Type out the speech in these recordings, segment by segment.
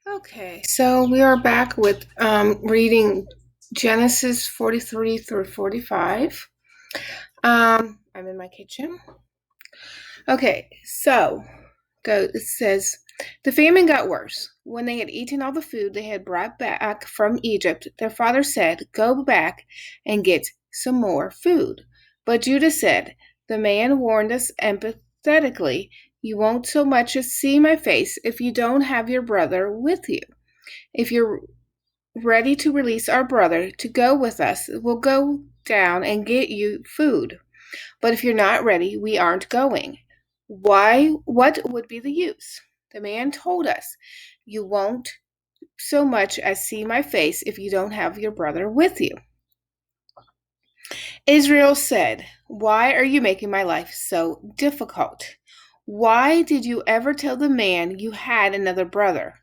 Okay, so we are back with reading Genesis 43 through 45. I'm in my kitchen. Okay, so it says, the famine got worse. When they had eaten all the food they had brought back from Egypt, their father said, go back and get some more food. But Judah said, the man warned us empathetically, you won't so much as see my face if you don't have your brother with you. If you're ready to release our brother to go with us, we'll go down and get you food. But if you're not ready, we aren't going. Why? What would be the use? The man told us, you won't so much as see my face if you don't have your brother with you. Israel said, why are you making my life so difficult? Why did you ever tell the man you had another brother?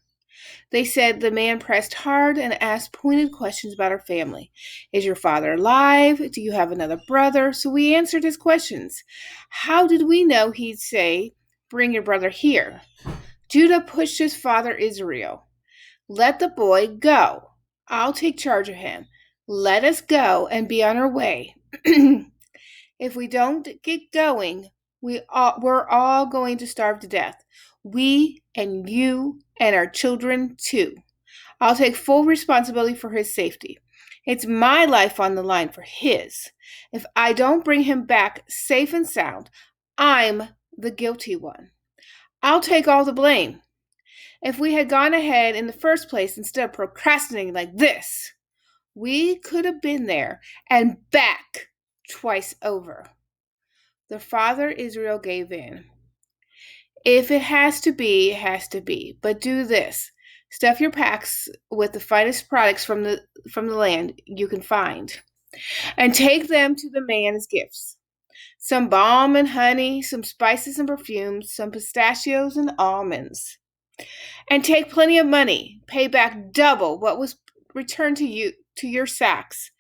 They said the man pressed hard and asked pointed questions about our family. Is your father alive? Do you have another brother? So we answered his questions. How did we know he'd say, bring your brother here? Judah pushed his father Israel. Let the boy go. I'll take charge of him. Let us go and be on our way. If we don't get going, we're all going to starve to death. We and you and our children too. I'll take full responsibility for his safety. It's my life on the line for his. If I don't bring him back safe and sound, I'm the guilty one. I'll take all the blame. If we had gone ahead in the first place instead of procrastinating like this, we could have been there and back twice over. The father Israel gave in. If it has to be, it has to be. But do this. Stuff your packs with the finest products from the land you can find. And take them to the man as gifts. Some balm and honey, some spices and perfumes, some pistachios and almonds. And take plenty of money. Pay back double what was returned to your sacks.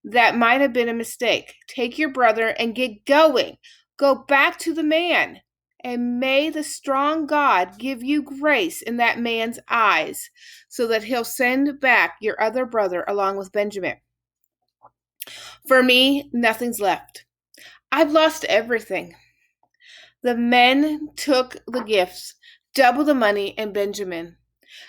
That might have been a mistake. Take your brother and get going. Go back to the man. And may the strong God give you grace in that man's eyes, so that he'll send back your other brother along with Benjamin. For me, nothing's left. I've lost everything. The men took the gifts, double the money, and Benjamin.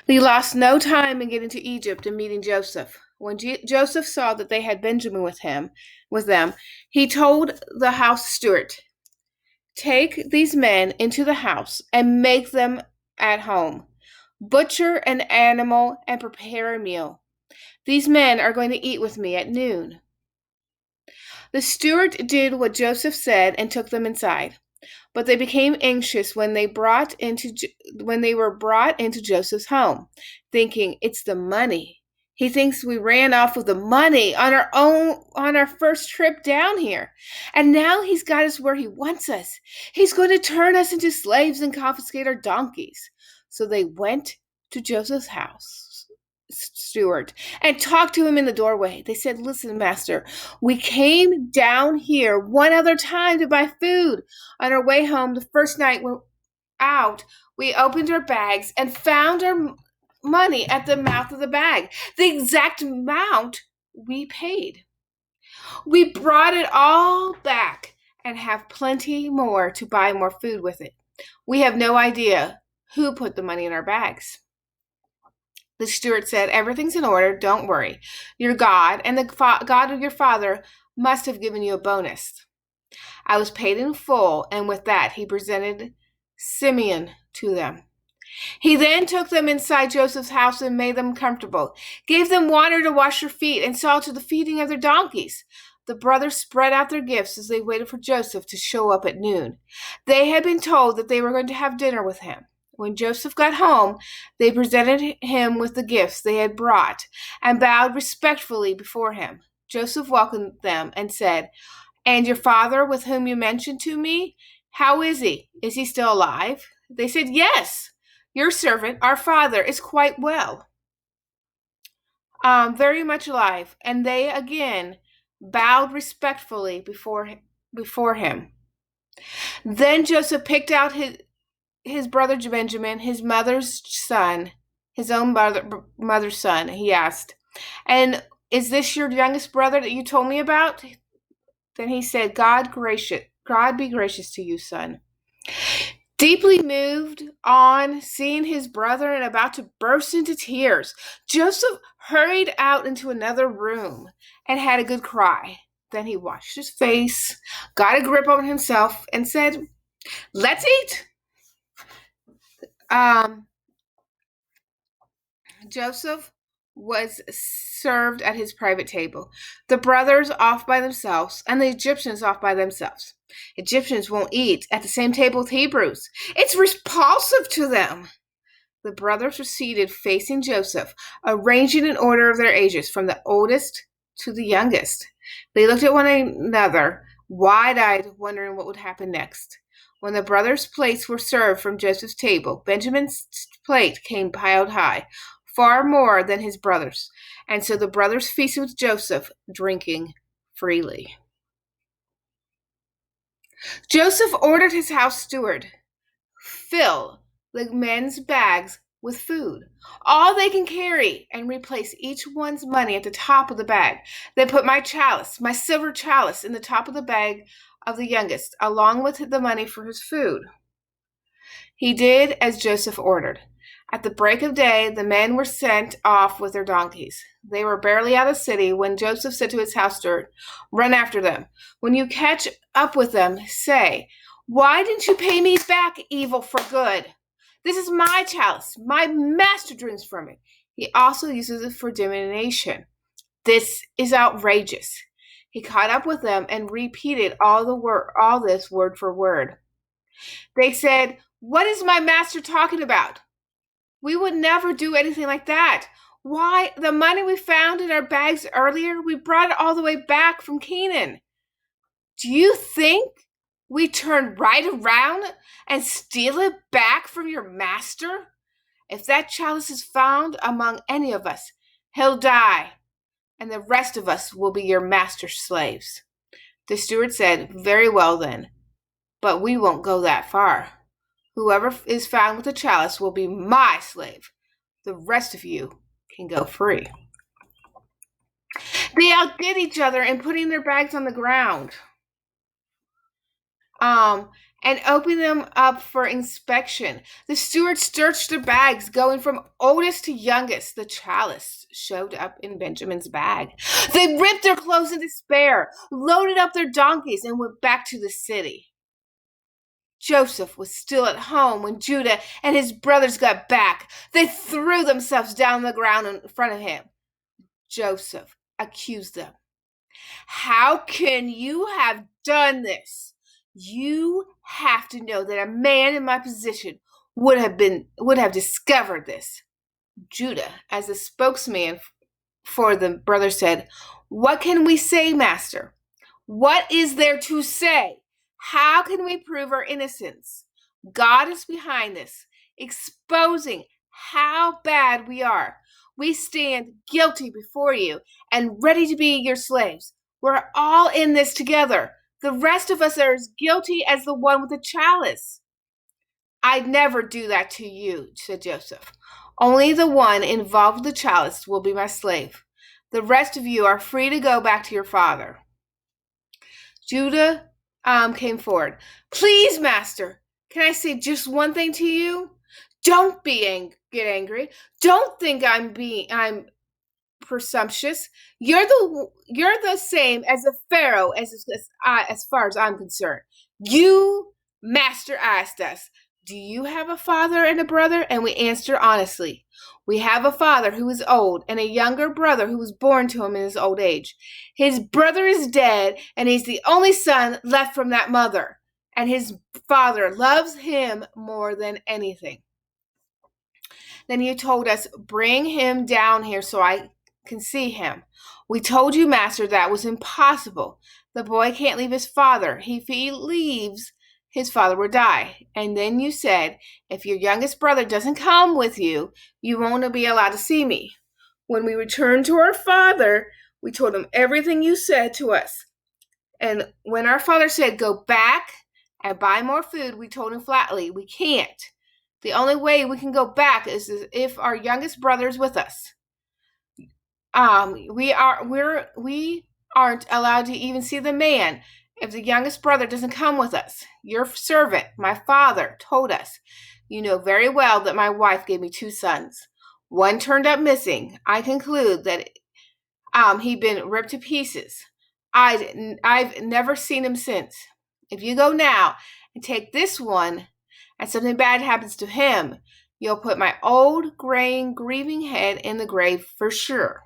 They lost no time in getting to Egypt and meeting Joseph. When Joseph saw that they had Benjamin with them, he told the house steward, take these men into the house and make them at home. Butcher an animal and prepare a meal. These men are going to eat with me at noon. The steward did what Joseph said and took them inside. But they became anxious when they were brought into Joseph's home, thinking it's the money. He thinks we ran off with the money on our first trip down here. And now he's got us where he wants us. He's going to turn us into slaves and confiscate our donkeys. So they went to Joseph's house steward and talked to him in the doorway. They said, listen, master, we came down here one other time to buy food. On our way home, the first night we're out, we opened our bags and found our money at the mouth of the bag, the exact amount we paid. We brought it all back and have plenty more to buy more food with it. We have no idea who put the money in our bags. The steward said, everything's in order, don't worry. Your God and the God of your father must have given you a bonus. I was paid in full, and with that he presented Simeon to them. He then took them inside Joseph's house and made them comfortable, gave them water to wash their feet, and saw to the feeding of their donkeys. The brothers spread out their gifts as they waited for Joseph to show up at noon. They had been told that they were going to have dinner with him. When Joseph got home, they presented him with the gifts they had brought and bowed respectfully before him. Joseph welcomed them and said, and your father with whom you mentioned to me, how is he? Is he still alive? They said, yes, your servant, our father, is quite well, very much alive. And they again bowed respectfully before him. Then Joseph picked out his brother Benjamin, his mother's son, his own mother's son. He asked, "And is this your youngest brother that you told me about?" Then he said, God be gracious to you, son." Deeply moved on seeing his brother and about to burst into tears, Joseph hurried out into another room and had a good cry. Then he washed his face, got a grip on himself, and said, "Let's eat." Joseph was served at his private table. The brothers off by themselves, and the Egyptians off by themselves. Egyptians won't eat at the same table with Hebrews. It's repulsive to them. The brothers were seated facing Joseph, arranging in order of their ages, from the oldest to the youngest. They looked at one another, wide-eyed, wondering what would happen next. When the brothers' plates were served from Joseph's table, Benjamin's plate came piled high, far more than his brothers. And so the brothers feasted with Joseph, drinking freely. Joseph ordered his house steward, "Fill the men's bags with food, all they can carry, and replace each one's money at the top of the bag. Then put my silver chalice, in the top of the bag of the youngest, along with the money for his food." He did as Joseph ordered. At the break of day, the men were sent off with their donkeys. They were barely out of the city when Joseph said to his house steward, "Run after them. When you catch up with them, say, 'Why didn't you pay me back evil for good? This is my chalice. My master drinks from it. He also uses it for divination. This is outrageous.'" He caught up with them and repeated all this word for word. They said, "What is my master talking about? We would never do anything like that. Why, the money we found in our bags earlier, we brought it all the way back from Canaan. Do you think we turn right around and steal it back from your master? If that chalice is found among any of us, he'll die, and the rest of us will be your master's slaves." The steward said, "Very well then, but we won't go that far. Whoever is found with the chalice will be my slave. The rest of you can go free." They outdid each other in putting their bags on the ground and opening them up for inspection. The steward searched their bags, going from oldest to youngest. The chalice showed up in Benjamin's bag. They ripped their clothes in despair, loaded up their donkeys, and went back to the city. Joseph was still at home when Judah and his brothers got back. They threw themselves down on the ground in front of him. Joseph accused them. "How can you have done this? You have to know that a man in my position would have discovered this." Judah, as the spokesman for the brothers, said, "What can we say, master? What is there to say? How can we prove our innocence? God is behind this, exposing how bad we are. We stand guilty before you and ready to be your slaves. We're all in this together. The rest of us are as guilty as the one with the chalice." "I'd never do that to you," said Joseph. "Only the one involved with the chalice will be my slave. The rest of you are free to go back to your father." Judah came forward. "Please, master, can I say just one thing to you? Don't get angry. Don't think I'm presumptuous. You're the same as the Pharaoh as far as I'm concerned. You, master, asked us, 'Do you have a father and a brother?' And we answered honestly, 'We have a father who is old and a younger brother who was born to him in his old age. His brother is dead, and he's the only son left from that mother, and his father loves him more than anything.' Then you told us, 'Bring him down here so I can see him.' We told you, master, that was impossible. The boy can't leave his father. If he leaves, his father will die. And then you said, 'If your youngest brother doesn't come with you, you won't be allowed to see me.' When we returned to our father, we told him everything you said to us. And when our father said, 'Go back and buy more food,' we told him flatly, 'We can't. The only way we can go back is if our youngest brother is with us. We aren't allowed to even see the man if the youngest brother doesn't come with us. Your servant, my father, told us. You know very well that my wife gave me 2 sons. One turned up missing. I conclude that he'd been ripped to pieces. I've never seen him since. If you go now and take this one, and something bad happens to him, you'll put my old, graying, grieving head in the grave for sure.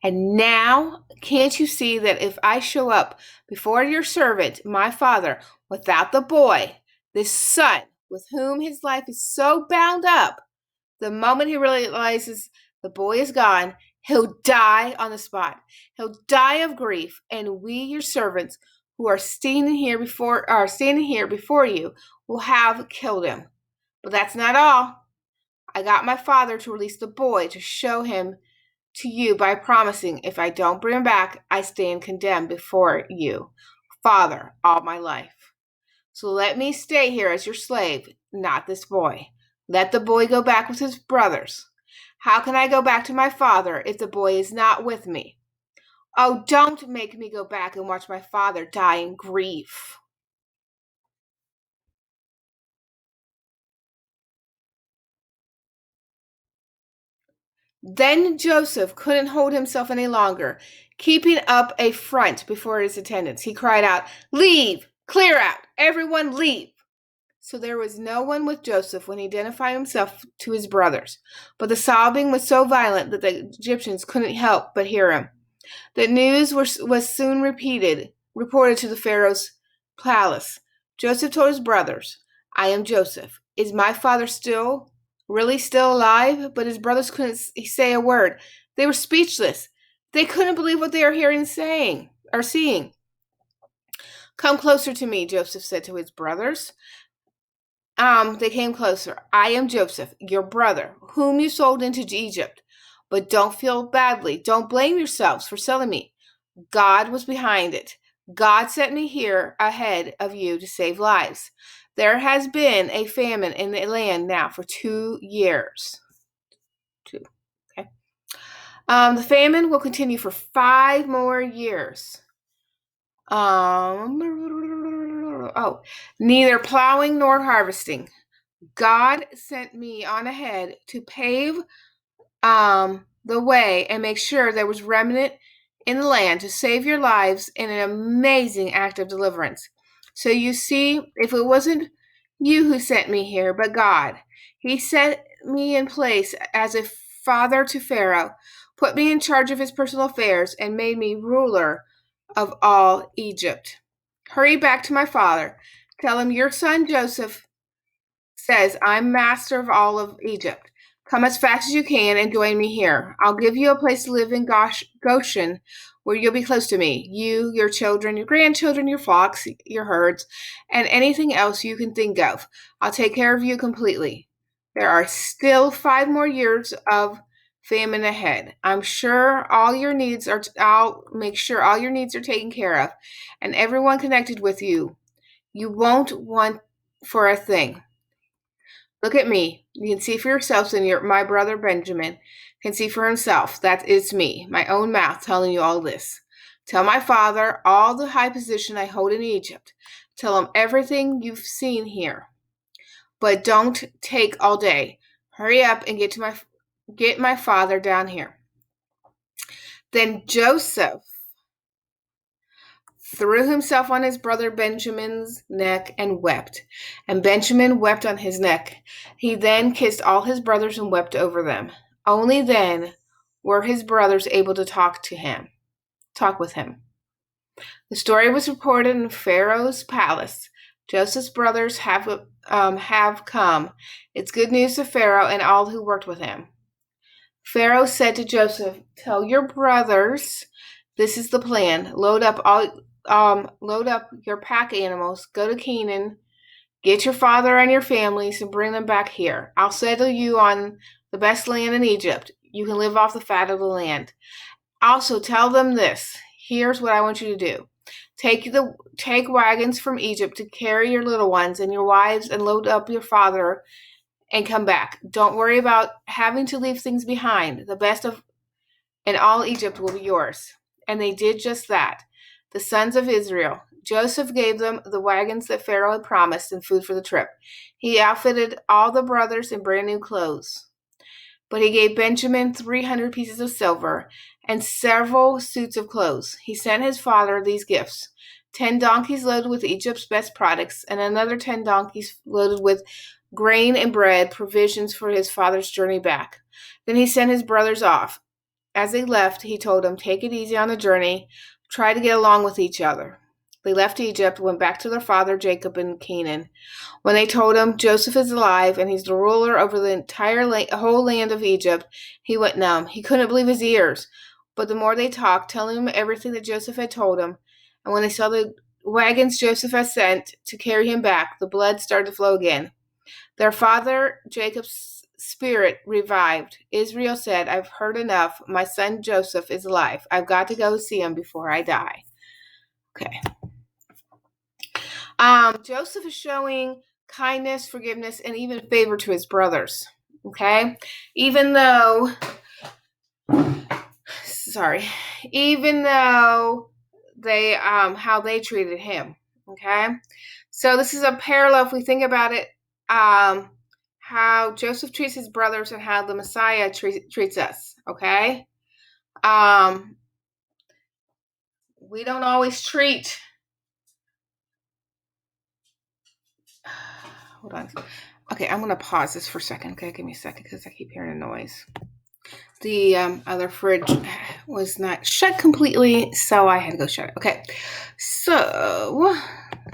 And now, can't you see that if I show up before your servant, my father, without the boy, this son, with whom his life is so bound up, the moment he realizes the boy is gone, he'll die on the spot. He'll die of grief, and we, your servants, who are standing here before you, will have killed him. But that's not all. I got my father to release the boy to show him to you by promising if I don't bring him back, I stand condemned before you, Father, all my life. So let me stay here as your slave, not this boy. Let the boy go back with his brothers. How can I go back to my father if the boy is not with me? Oh, don't make me go back and watch my father die in grief. Then Joseph couldn't hold himself any longer. Keeping up a front before his attendants, he cried out, "Leave! Clear out! Everyone leave!" So there was no one with Joseph when he identified himself to his brothers. But the sobbing was so violent that the Egyptians couldn't help but hear him. The news was soon reported to the Pharaoh's palace. Joseph told his brothers, "I am Joseph. Is my father really still alive?" But his brothers couldn't say a word. They were speechless. They couldn't believe what they were hearing or seeing. "Come closer to me," Joseph said to his brothers. They came closer. "I am Joseph, your brother, whom you sold into Egypt. But don't feel badly. Don't blame yourselves for selling me. God was behind it. God sent me here ahead of you to save lives. There has been a famine in the land now for 2 years." Okay. The famine will continue for 5 more years. Neither plowing nor harvesting. God sent me on ahead to pave the way and make sure there was remnant in the land to save your lives in an amazing act of deliverance. So you see, if it wasn't you who sent me here, but God, He set me in place as a father to Pharaoh, put me in charge of his personal affairs, and made me ruler of all Egypt. Hurry back to my father. Tell him your son Joseph says, "I'm master of all of Egypt. Come as fast as you can and join me here. I'll give you a place to live in Goshen, where you'll be close to me. You, your children, your grandchildren, your flocks, your herds, and anything else you can think of. I'll take care of you completely. There are still 5 more years of famine ahead. I'll make sure all your needs are taken care of, and everyone connected with you. You won't want for a thing. Look at me. You can see for yourselves, and my brother Benjamin can see for himself. That is me, my own mouth telling you all this. Tell my father all the high position I hold in Egypt. Tell him everything you've seen here. But don't take all day. Hurry up and get my father down here." Then Joseph threw himself on his brother Benjamin's neck and wept. And Benjamin wept on his neck. He then kissed all his brothers and wept over them. Only then were his brothers able to talk with him. The story was reported in Pharaoh's palace. Joseph's brothers have come. It's good news to Pharaoh and all who worked with him. Pharaoh said to Joseph, "Tell your brothers this is the plan. Load up your pack animals, go to Canaan, get your father and your families, and bring them back here. I'll settle you on the best land in Egypt. You can live off the fat of the land. Also, tell them this. Here's what I want you to do. Take wagons from Egypt to carry your little ones and your wives and load up your father and come back. Don't worry about having to leave things behind. The best of and all Egypt will be yours." And they did just that. The sons of Israel. Joseph gave them the wagons that Pharaoh had promised and food for the trip. He outfitted all the brothers in brand new clothes. But he gave Benjamin 300 pieces of silver and several suits of clothes. He sent his father these gifts: 10 donkeys loaded with Egypt's best products, and another 10 donkeys loaded with grain and bread, provisions for his father's journey back. Then he sent his brothers off. As they left, he told them, "Take it easy on the journey. Try to get along with each other." They left Egypt, went back to their father Jacob in Canaan. When they told him, "Joseph is alive and he's the ruler over the entire whole land of Egypt," he went numb. He couldn't believe his ears. But the more they talked, telling him everything that Joseph had told him, and when they saw the wagons Joseph had sent to carry him back, the blood started to flow again. Their father Jacob's spirit revived. Israel said, "I've heard enough. My son Joseph is alive. I've got to go see him before I die." Okay. Joseph is showing kindness, forgiveness, and even favor to his brothers. Okay? Even though they how they treated him. Okay? So this is a parallel if we think about it, how Joseph treats his brothers and how the Messiah treats us. Okay? We don't always treat. Hold on. Okay, I'm going to pause this for a second. Okay, give me a second because I keep hearing a noise. The other fridge was not shut completely, so I had to go shut it. Okay, so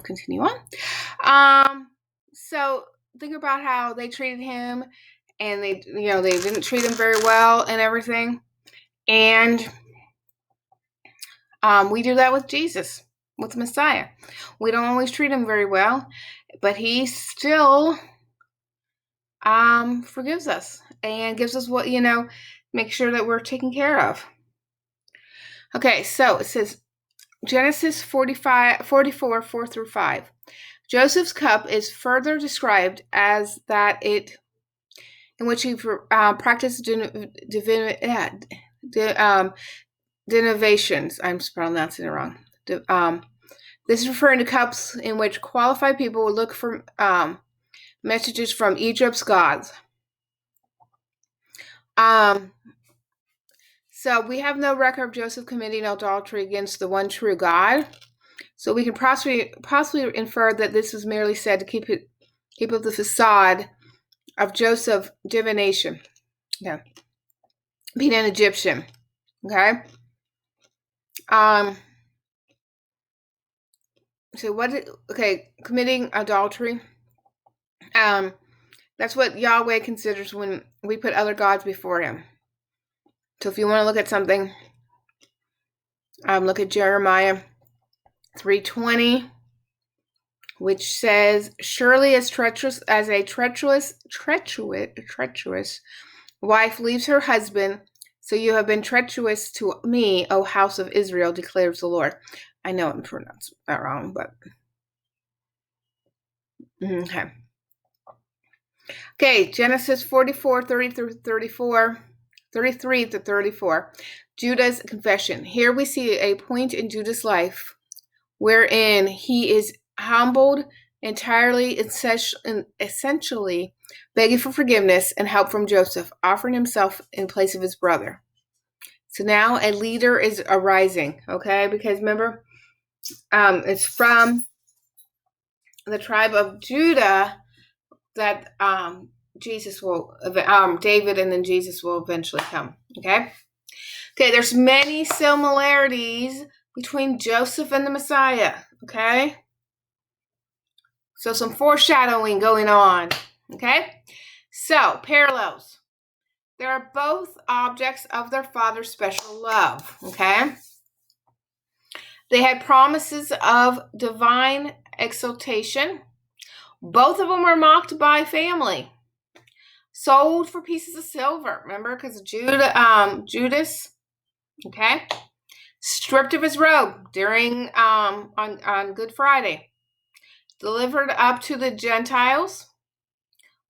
continue on. So think about how they treated him, and they didn't treat him very well and everything. And we do that with Jesus, with the Messiah. We don't always treat him very well, but he still forgives us and gives us what, make sure that we're taken care of. Okay, so it says Genesis 44, 4-5. Joseph's cup is further described as that in which he practiced denovations. I'm pronouncing it wrong. This is referring to cups in which qualified people would look for messages from Egypt's gods. So we have no record of Joseph committing adultery against the one true God. So we can possibly infer that this was merely said to keep up the facade of Joseph divination. Yeah. Being an Egyptian. Okay. Committing adultery. That's what Yahweh considers when we put other gods before him. So if you want to look at something, look at Jeremiah 3:20, which says, "Surely as a treacherous wife leaves her husband, so you have been treacherous to me, O house of Israel, declares the Lord." I know I'm pronouncing that wrong, but okay. Okay, Genesis 44, 33-34. Judah's confession. Here we see a point in Judah's life wherein he is humbled entirely, essentially begging for forgiveness and help from Joseph, offering himself in place of his brother. So now a leader is arising, okay? Because remember, it's from the tribe of Judah that David and then Jesus will eventually come, okay? Okay, there's many similarities between Joseph and the Messiah, okay? So some foreshadowing going on, okay? So, parallels. They are both objects of their father's special love, okay? They had promises of divine exaltation. Both of them were mocked by family. Sold for pieces of silver, remember? Because Judas, okay? stripped of his robe during on Good Friday, delivered up to the Gentiles,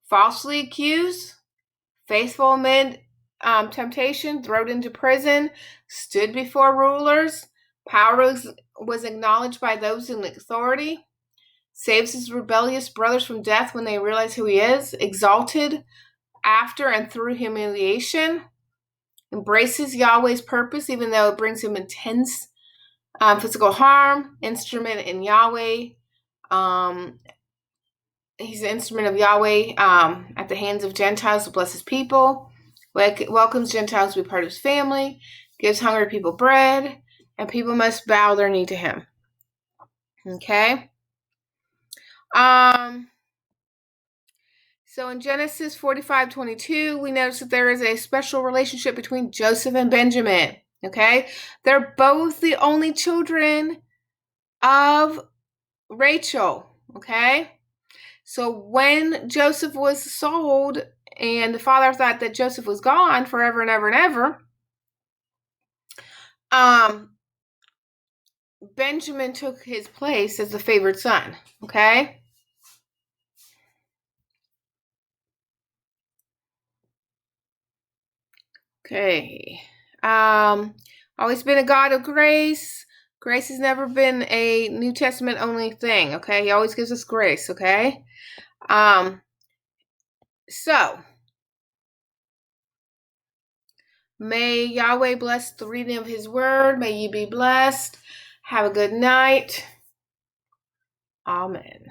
falsely accused, faithful amid temptation, thrown into prison, stood before rulers, power was acknowledged by those in authority, saves his rebellious brothers from death when they realize who he is, exalted after and through humiliation, embraces Yahweh's purpose even though it brings him intense physical harm, instrument in Yahweh. He's an instrument of Yahweh at the hands of Gentiles to bless his people, welcomes Gentiles to be part of his family, gives hungry people bread, and people must bow their knee to him. Okay? So in Genesis 45:22, we notice that there is a special relationship between Joseph and Benjamin. Okay? They're both the only children of Rachel. Okay? So when Joseph was sold and the father thought that Joseph was gone forever and ever and ever, Benjamin took his place as the favored son. Okay? Okay. Always been a God of grace. Grace has never been a New Testament only thing. Okay? He always gives us grace. Okay? So may Yahweh bless the reading of his word. May you be blessed. Have a good night. Amen.